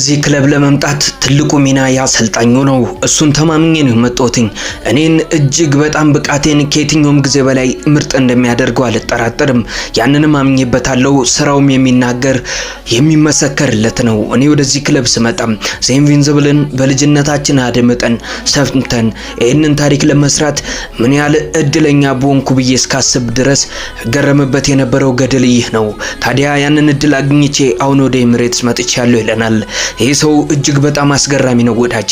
እዚህ ክለብ ለመምጣት ትልቁ ሚና ያሰልጣኙ ነው። እሱን ተማምኜ ነው የመጣሁት። እኔን እጅግ በጣም ብቃቴን ከየትኛውም ጊዜ በላይ ምርጥ እንደሚያደርገው አልጠራጠርም። ያንንም አምኜበታለሁ። ስራውም የሚናገር የሚመሰከርለት ነው። እኔ ወደዚህ ክለብ ስመጣ ኢንቪንሲብልን በልጅነታችን አድምጠን ሰምተን ይህንን ታሪክ ለመስራት ምን ያህል እድለኛ በሆንኩ ብዬ እስካስብ ድረስ ገረምበት የነበረው ገድል ይህ ነው። ታዲያ ያንን እድል አግኝቼ አሁን ወደ ኤሚሬትስ መጥቻለሁ ይለናል። ይህ ሰው እጅግ በጣም አስገራሚ ነው ወዳጄ።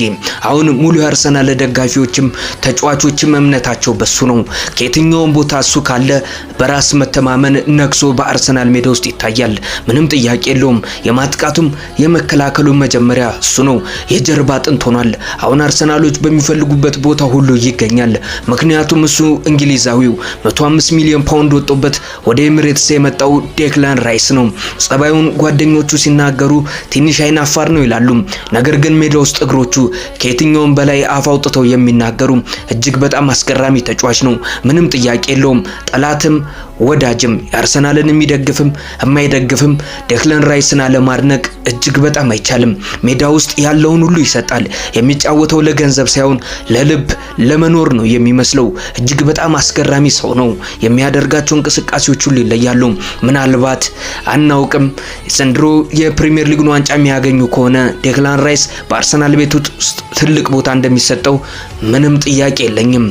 አሁን ሙሉ የአርሰናል ደጋፊዎችም ተጫዋቾችም እምነታቸው በሱ ነው። ከየትኛውም ቦታ እሱ ካለ በራስ መተማመን ነግሶ በአርሰናል ሜዳ ውስጥ ይታያል። ምንም ጥያቄ የለውም። የማጥቃቱም የመከላከሉ መጀመሪያ እሱ ነው። የጀርባ አጥንት ሆኗል። አሁን አርሰናሎች በሚፈልጉበት ቦታ ሁሉ ይገኛል። ምክንያቱም እሱ እንግሊዛዊው 105 ሚሊዮን ፓውንድ ወጥቶበት ወደ ኤሚሬትስ የመጣው ዴክላን ራይስ ነው። ጸባዩን ጓደኞቹ ሲናገሩ ትንሽ አይናፋር ነው ይላሉ። ነገር ግን ሜዳ ውስጥ እግሮቹ ከየትኛውም በላይ አፍ አውጥተው የሚናገሩ እጅግ በጣም አስገራሚ ተጫዋች ነው። ምንም ጥያቄ የለውም። ጠላትም ወዳጅም የአርሰናልን የሚደግፍም የማይደግፍም ዴክላን ራይስን አለማድነቅ እጅግ በጣም አይቻልም። ሜዳ ውስጥ ያለውን ሁሉ ይሰጣል። የሚጫወተው ለገንዘብ ሳይሆን ለልብ ለመኖር ነው የሚመስለው። እጅግ በጣም አስገራሚ ሰው ነው። የሚያደርጋቸው እንቅስቃሴዎች ሁሉ ይለያሉ። ምናልባት አናውቅም፣ ዘንድሮ የፕሪሚየር ሊግን ዋንጫ የሚያገኙ ከሆነ ዴክላን ራይስ በአርሰናል ቤት ውስጥ ትልቅ ቦታ እንደሚሰጠው ምንም ጥያቄ የለኝም።